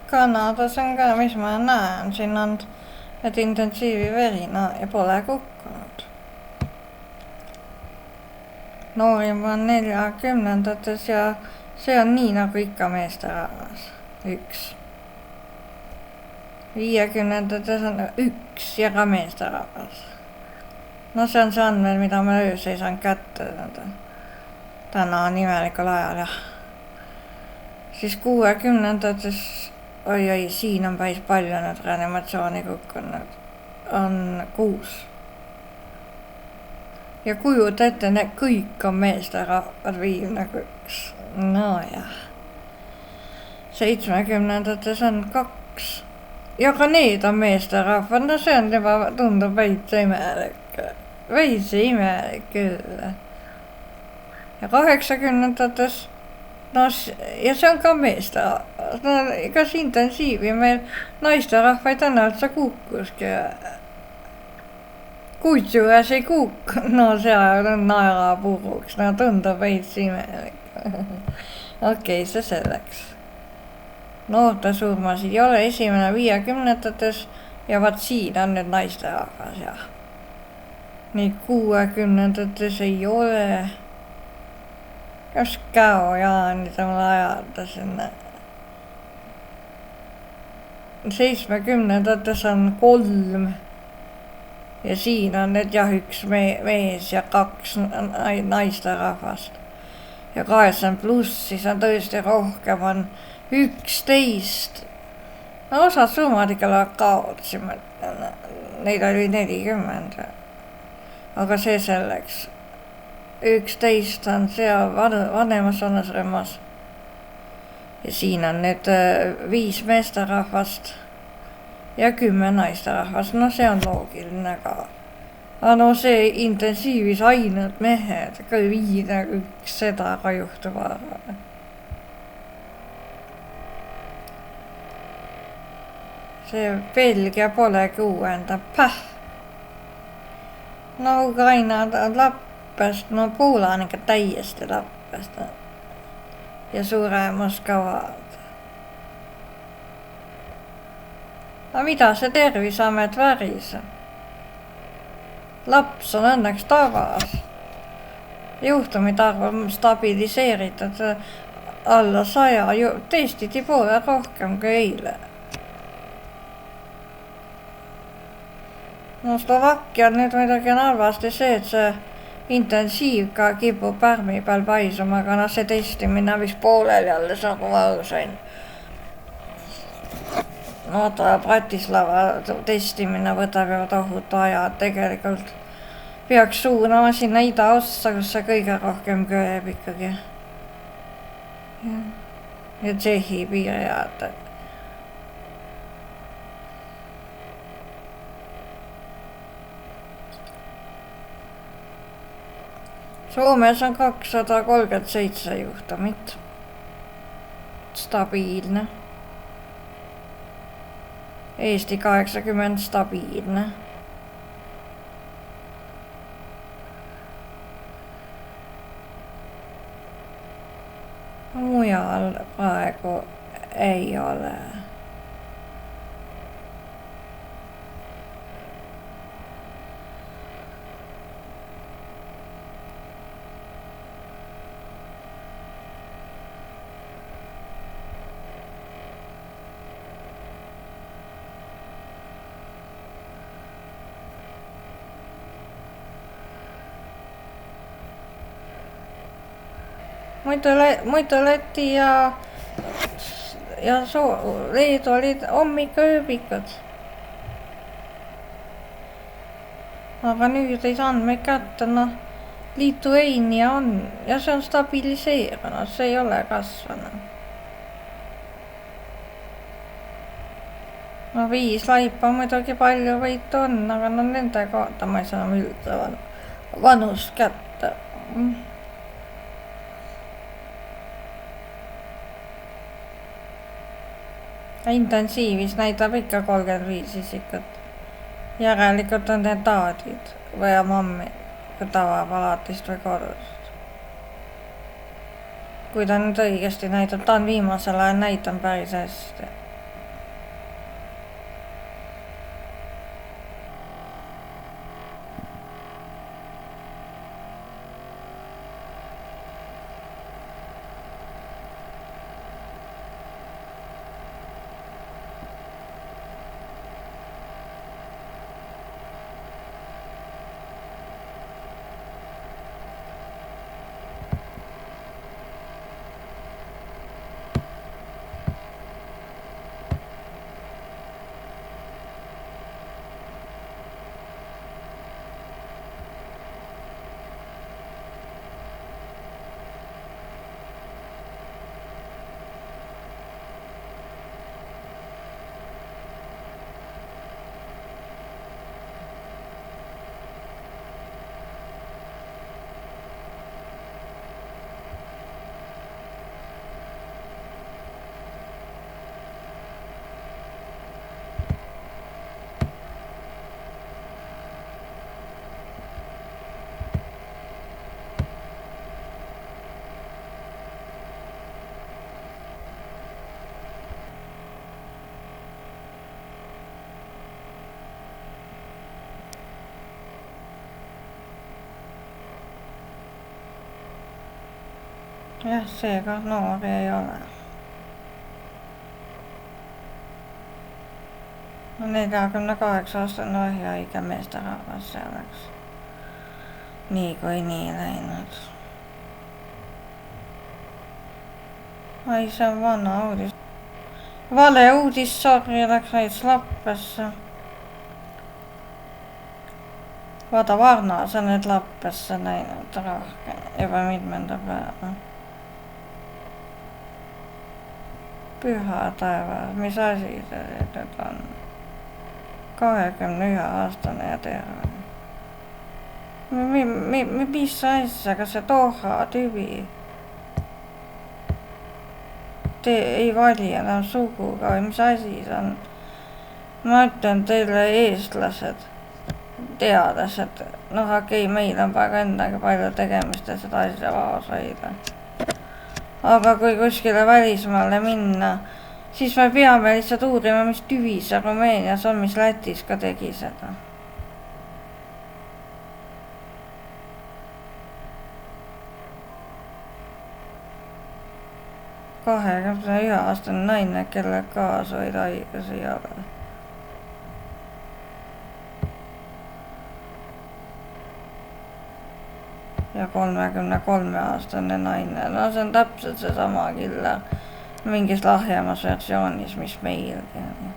Kanadas on ka, mis ma näen, siin on, et intensiiviverina ja pole kukkunud. Noorim on 40-ndates ja see on nii nagu ikka meesterahvas, 1. 50-ndates on 1 ja ka meesterahvas. No see on see andmed, mida ma öös ei saanud kätte täna on imelikul ajal, jah. Siis 60-ndates, oi, siin on päris palju nüüd reanimatsiooni kukkunud. On 6. Ja kujuta ette, need kõik on meesterahvad 51. No jah. 70-ndates on 2. Ja ka need on meesterahvad, no see on juba tundub veits imelik. Veits imelik küll. Ja 80-ndates, no ja see on ka meesterahvas, no kas intensiivi meil naisterahvaid on üldse kukkuski. Kusjuures ei kukku, no seal on naerapuruks, no tundub veits imelik. Okei, see selleks. Noorte surmasid ei ole, esimene 50-ndates ja vaat siin on nüüd naisterahvas, jah. Nii 60-ndates ei ole. Kas Käo Jaanid on ajada sinna. 70-ndates on 3. Ja siin on nüüd jah 1 mees ja 2 naisterahvast. Ja 80+ siis on tõesti rohkem, on 11. No osad summad ikka kaotsime, neid oli 40. Aga see selleks. 11 on seal vanemas vanasremmas. Ja siin on nüüd 5 meesterahvast ja 10 naisterahvast. No see on loogiline ka. Aga no see intensiivis ainult mehed, ka 5 seda ka juhtub arvale. See Belgia polegi uuendab, päh! No Ukraina lappest, no Poola on ikka täiesti lappest. Ja suremus ka vaad. Aga mida see Terviseamet väriseb? Laps on õnneks tagas. Juhtumid arv on stabiliseeritud alla 100, testiti poole rohkem kui eile. No Slovakkia nüüd midagi on halvasti see, et see intensiiv ka kipub pärmi peal paisuma, aga no see testimine vist pooleli alles nagu ma sain. No Bratislava testimine võtab juba tohutu aja, tegelikult peaks suunama sinna idaossa, kus see kõige rohkem kööb ikkagi. Ja Tšehhi piiriaad. Soomes on 237 juhtumit. Stabiilne. Eesti 80 stabiilne. Mujal praegu ei ole. Muidu Läti ja Leedu olid hommikuööbikud. Aga nüüd ei saanud me kätte, no Lituania on ja see on stabiliseerunud, see ei ole kasvanud. No 5 laipa muidugi palju võitu on, aga no nende kohta ma ei saa üldse vanust kätte. Intensiivis näitab ikka 35 isikut. Järelikult on need taadid või mammi, kui tavapalatist või kodust. Kui ta nüüd õigesti näitab, ta on viimasel ajal näitab päris hästi. jah, seega noori ei ole. 48-aastane vähihaige meesterahvas see oleks nii läinud. Ai, see on vana uudis. Vale uudis, sorry, läks veits Lappesse. Vaata, Varnas on nüüd Lappesse näinud rohkem, juba mitmenda päeva. Püha taevas, mis asi see nüüd on? 21-aastane ja terve. Mis asja, kas see Doha tüvi? Te ei vali enam suguga või mis asi see on? Ma ütlen teile eestlased, teades, et noh, okei, meil on praegu endagi palju tegemist ja seda asja vaos hoida. Aga kui kuskile välismaale minna, siis me peame lihtsalt uurima, mis tüvi see Rumeenias on, mis Lätis ka tegi seda. Ühe aastane naine, kelle kaasuvaid haigusi ei ole. Ja 33-aastane naine, no see on täpselt seesama killer. Mingis lahjemas versioonis, mis meilgi on.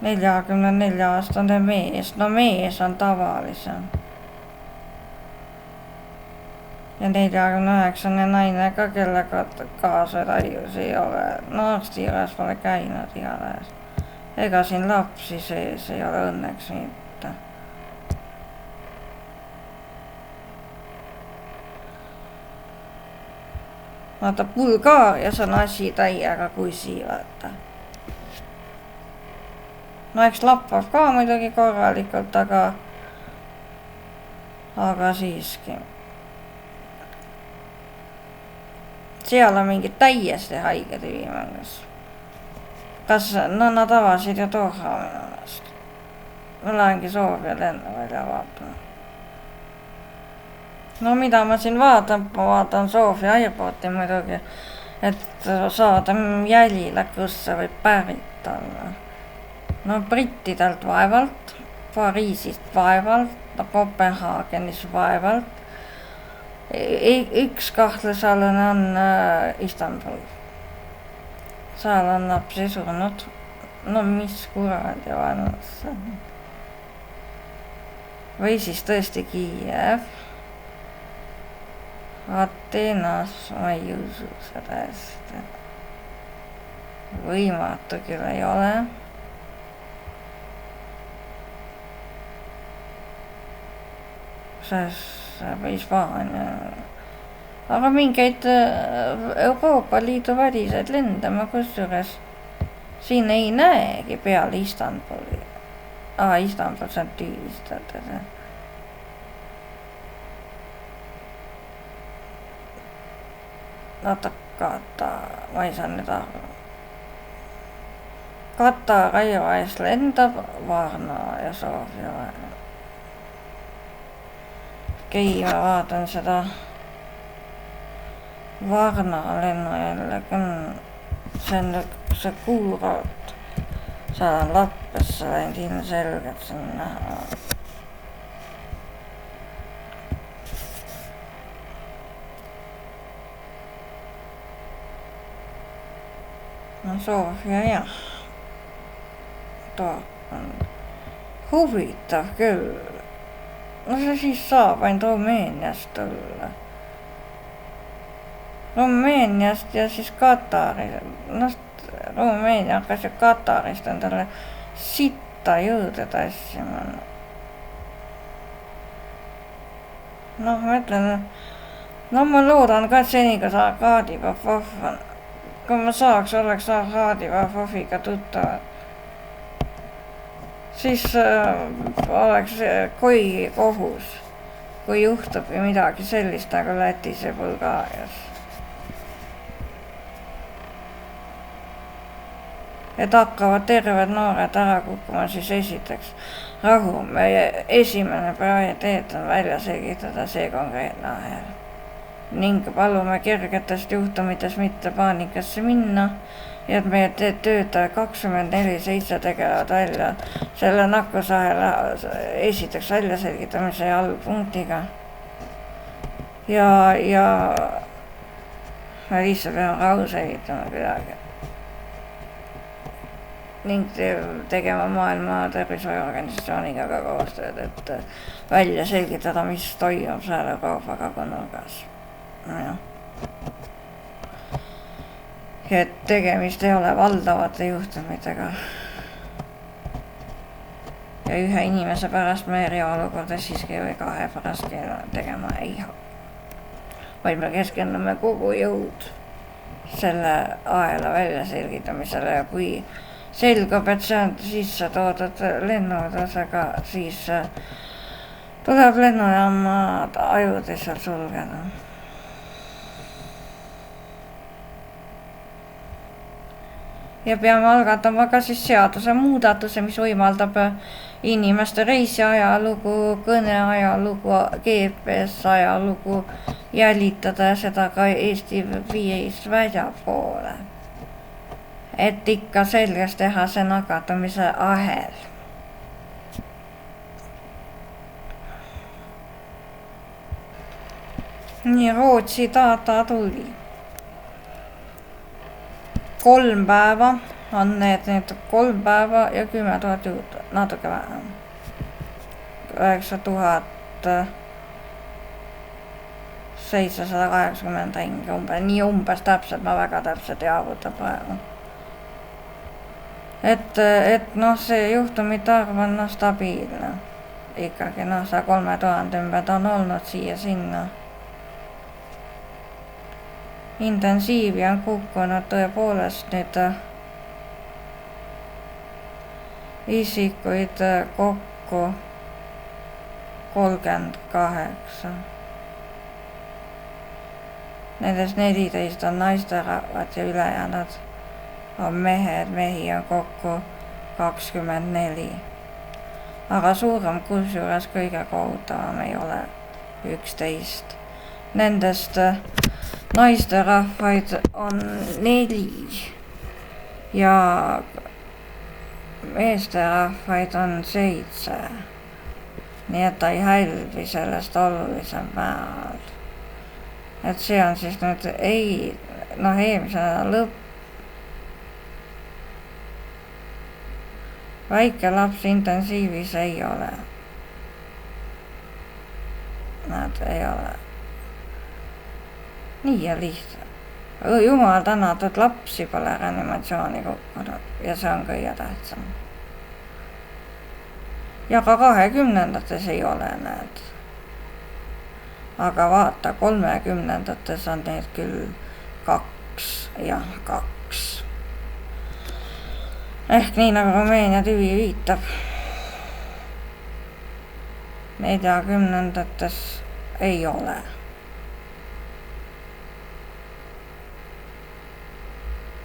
44-aastane mees, no mees on tavalisem. Ja 49-ne naine ka, kellega kaasuvaid haigusi ei ole. No arsti juures pole käinud igatahes. Ega siin lapsi sees ei ole õnneks mitte. Vaata, Bulgaarias on asi täiega kusi, vaata. No eks lappab ka muidugi korralikult, aga siiski. Seal on mingi täiesti haige tüvimängus. Kas, no nad avasid ju Doha minu meelest. Mul ongi Sofia lennu välja vaatama. No mida ma siin vaatan, ma vaatan Sofia airporti muidugi, et saada jälile, kus see võib pärit olla. No brittidelt vaevalt, Pariisist vaevalt, no Kopenhaagenis vaevalt. Üks kahtlusalune on Istanbul. Seal on lapsi surnud. No mis kuradi vanus see on. Või siis tõesti Kiiev. Ateenas ma ei usu seda hästi. Võimatu küll ei ole. Hispaania. Aga mingeid Euroopa Liidu väliseid lende ma kusjuures siin ei näegi peale Istanbuli. Istanbul see on tühistatud. Vaata Katar, ma ei saa nüüd aru. Katar Airways lendab Varna ja Sofia vahel. Okei, ma vaatan seda Varna lennu jällegi. See on see Kuurot. Seal on Lappesse läinud ilmselgelt siin näha. No Sofia jah. Toop on huvitav küll. No see siis saab ainult Rumeeniast tulla. Rumeeniast ja siis Katarist. No Rumeenia hakkas ju Katarist endale sitta jõude tassima. No ma ütlen, no ma loodan ka, et seni, kui Arkadi Popov on. Kui ma oleks Arkadi Popoviga tuttav, siis oleks koi kohus, kui juhtub midagi sellist nagu Lätis ja Bulgaarias. et hakkavad terved noored ära kukkuma, siis esiteks rahu, meie esimene prioriteet on välja selgitada see konkreetne ahel ning palume kergetest juhtumitest mitte paanikasse minna ja et meie töötajad 24/7 tegelevad välja selle nakkusahela esiteks väljaselgitamise ja allpunktiga ja me lihtsalt peame rahu säilitama kuidagi ning tegema Maailma Tervishoiuorganisatsiooniga ka koostööd, et välja selgitada, mis toimub seal Euroopa kagunurgas. Et tegemist ei ole valdavate juhtumitega. Ja ühe inimese pärast me eriolukorda siiski või kahe pärast tegema ei hakka. Vaid me keskendume kogu jõud selle ahela välja selgitamisele ja kui selgub, et see on sisse toodud lennudusega, siis tuleb lennujaamad ajutiselt sulgeda. Ja peame algatama ka siis seaduse muudatuse, mis võimaldab inimeste reisiajalugu, kõneajalugu, GPS ajalugu jälitada ja seda ka Eesti piirist väljapoole. Et ikka selgeks teha see nakatumise ahel. Nii Rootsi data tuli. 3 päeva on need 3 päeva ja 10 000 juurde, natuke vähem. 9780 ringi umbes, nii umbes täpselt, ma väga täpselt ei arvuta praegu. Et see juhtumite arv on stabiilne. Ikkagi 103 000 ümber ta on olnud siia-sinna. Intensiivi on kukkunud tõepoolest nüüd isikuid kokku 38. Nendest 14 on naisterahvad ja ülejäänud on mehi on kokku 24. Aga suurem kusjuures kõige kohutavam ei ole 11. Nendest naisterahvaid on 4 ja meesterahvaid on 7. Nii et ta ei hälbi sellest olulisem määral. Et see on siis nüüd eelmise lõpp. Väike laps intensiivis ei ole. Nad ei ole. Nii ja lihtsalt. Jumal tänatud, lapsi pole reanimatsiooni kukkunud ja see on kõige tähtsam. Ja ka 20-ndates ei ole need. Aga vaata, 30-ndates on neid küll 2 ja 2. Ehk nii nagu Rumeenia tüvi viitab. 40-ndates ei ole.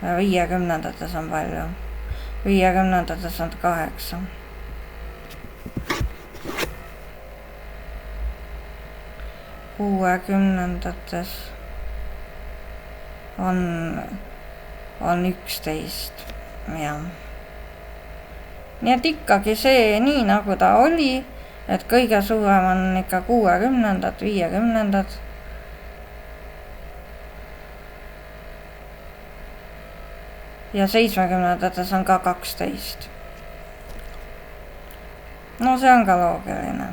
Ja 50-ndates on palju. 50-ndates on 8. 60-ndates on 11. Ja. Nii et ikkagi see nii nagu ta oli, et kõige suurem on ikka 60-ndad, 50-ndad. Ja 70-ndates on ka 12. No see on ka loogiline.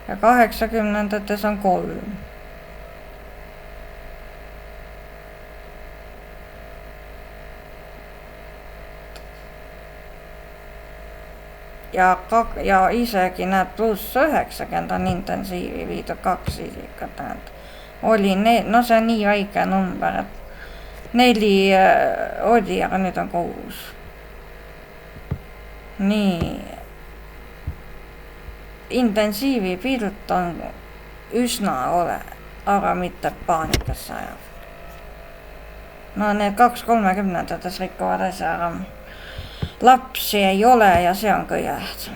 Ja 80-ndates on 3. Ja isegi näed +90 on intensiivi viidud 2 isikat. Oli no see on nii väike number, et 4 oli, aga nüüd on 6. Nii. Intensiivi pilt on üsna ole, aga mitte paanikasse ajav. no need 2/30 rikuvad asja ära. Lapsi ei ole ja see on kõige tähtsam.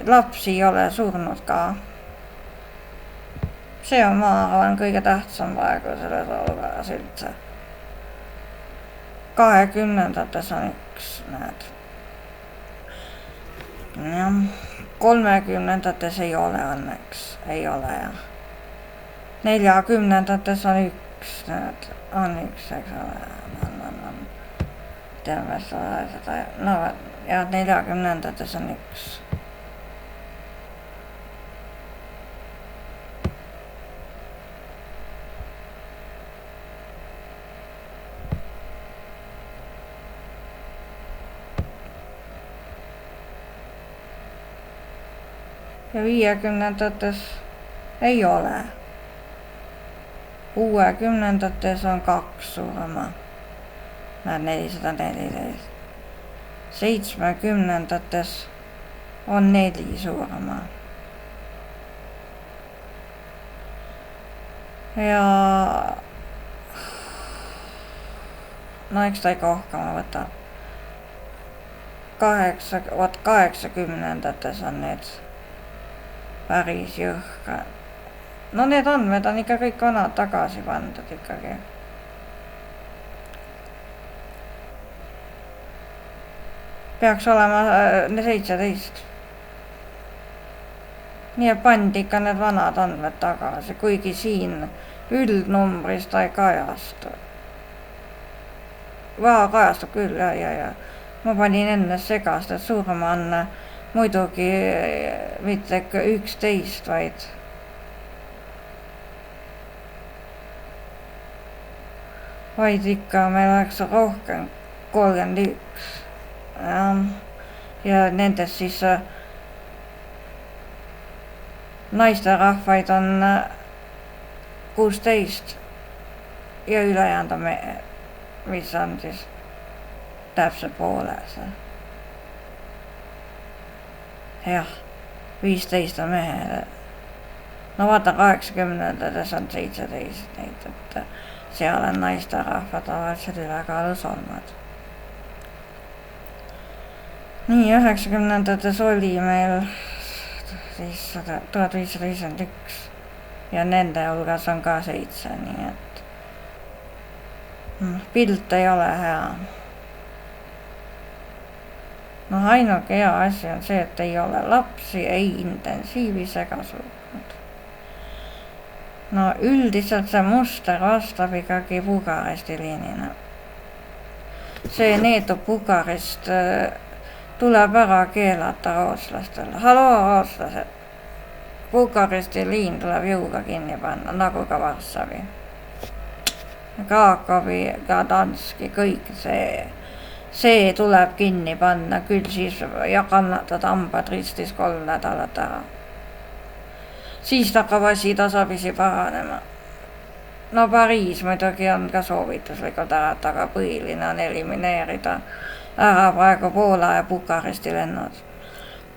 Lapsi ei ole surnud ka. See on, ma arvan, kõige tähtsam praegu selles olukorras üldse. 20-ndates on üks, näed. Ja 30-ndates ei ole õnneks, ei ole jah. 40-ndates on üks, näed, on üks, eks ole, on. Teame seda, no ja 40-ndates on üks. Ja 50-ndates ei ole. 60-ndates on 2 surma. Näed 414. 70-ndates on 4 surma. Ja no eks ta ikka rohkem võtab. 80-ndates on need päris jõhka. No need andmed on ikka kõik vanad tagasi pandud ikkagi. Peaks olema 17. Nii et pandi ikka need vanad andmed tagasi, kuigi siin üldnumbris ta ei kajastu. Kajastub küll, ja. Ma panin enne segast, et surma on muidugi mitte 11, vaid ikka meil oleks rohkem 31. Ja nendest siis naisterahvaid on 16 ja ülejäänud on mehed, mis on siis täpselt pooles. Jah, 15 on mehed. No vaata 80-ndades on 17 neid, et seal on naisterahvad tavaliselt ülekaalus olnud. Nii, 90-ndates oli meil siis 1551 ja nende hulgas on ka 7, nii et pilt ei ole hea. No ainuke hea asi on see, et ei ole lapsi, ei intensiivis ega surnud. No üldiselt see muster vastab ikkagi Bukaresti liinina. See neetud Bukarest tuleb ära keelata rootslastele. Haloo rootslased! Bukaresti liin tuleb jõuga kinni panna, nagu ka Varssavi. Krakowi, Gdanski, kõik see tuleb kinni panna, küll siis ja kannatada hambad ristis 3 nädalat ära. Siis hakkab asi tasapisi paranema. No Pariis muidugi on ka soovituslikult ära, aga põhiline on elimineerida ära praegu Poola ja Bukaresti lennud.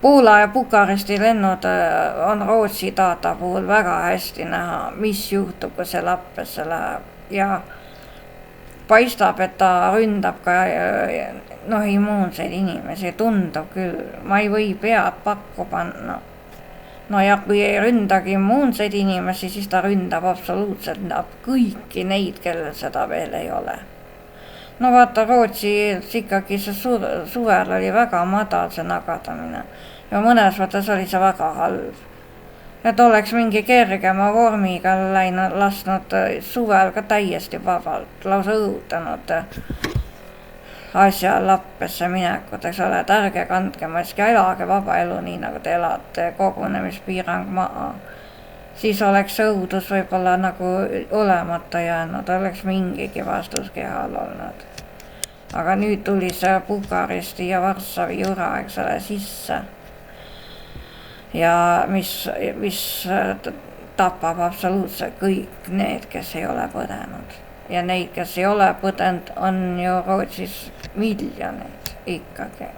Poola ja Bukaresti lennud on Rootsi data puhul väga hästi näha, mis juhtub, kui see lappesse läheb. Ja paistab, et ta ründab ka immuunseid inimesi, tundub küll, ma ei või pead pakku panna. No ja kui ei ründagi immuunseid inimesi, siis ta ründab absoluutselt kõiki neid, kellel seda veel ei ole. No vaata, Rootsis ikkagi see suvel oli väga madal see nakatamine ja mõnes mõttes oli see väga halb. Et oleks mingi kergema vormiga lasknud suvel ka täiesti vabalt, lausa õhutanud asja lappesse minekut, eks ole, et ärge kandke maski, elage vaba elu nii, nagu te elate, kogunemispiirang maha. Siis oleks õudus võib-olla nagu olemata jäänud, oleks mingigi vastus kehal olnud. Aga nüüd tuli see Bukaresti ja Varssavi jura, eks ole, sisse. Ja mis tapab absoluutselt kõik need, kes ei ole põdenud. Ja neid, kes ei ole põdenud, on ju Rootsis miljoneid ikkagi.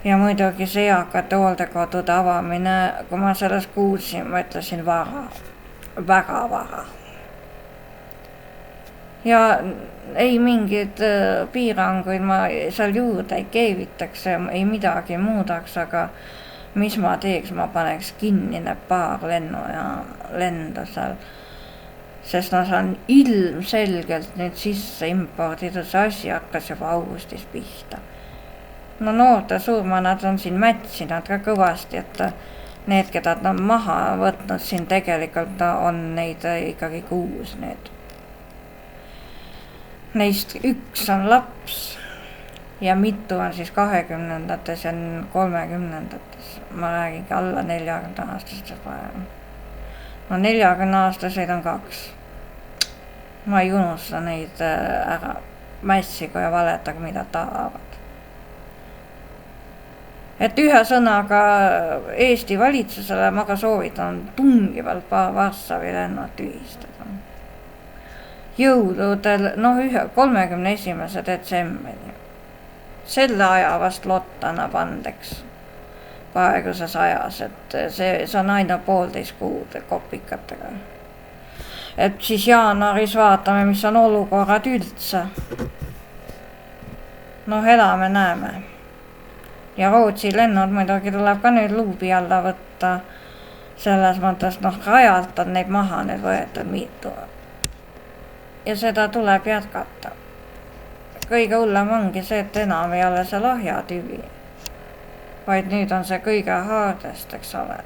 ja muidugi see eakate hooldekodude avamine, kui ma sellest kuulsin, ma ütlesin vara, väga vara. Ja ei mingeid piiranguid ma seal juurde ei keevitaks, ei midagi muudaks, aga mis ma teeks, ma paneks kinni need paar lendu seal. Sest see on ilmselgelt nüüd sisse imporditud, see asi hakkas juba augustis pihta. No noorte surma nad on siin mätsinud ka kõvasti, et need, keda nad on maha võtnud siin tegelikult on neid ikkagi 6 nüüd. Neist 1 on laps ja mitu on siis 20-ndates ja 30-ndates. Ma räägingi alla 40-aastastes praegu. No 40-aastaseid on 2. Ma ei unusta neid ära mässiga ja valetaga, mida tahavad. Et ühe sõnaga Eesti valitsusele ma ka soovitan tungivalt Varssavi lennud tühistada. Jõuludel, 31. detsembrini. Selle aja vast lott annab andeks praeguses ajas, et see on aina 1,5 kuud kopikatega. Et siis jaanuaris vaatame, mis on olukorrad üldse. Elame, näeme. Ja Rootsi lennud muidugi tuleb ka nüüd luubi alla võtta. Selles mõttes, rajalt on neid maha nüüd võetud mitu. Ja seda tuleb jätkata. Kõige hullem ongi see, et enam ei ole see lahja tüvi. Vaid nüüd on see kõige haardest, eks ole.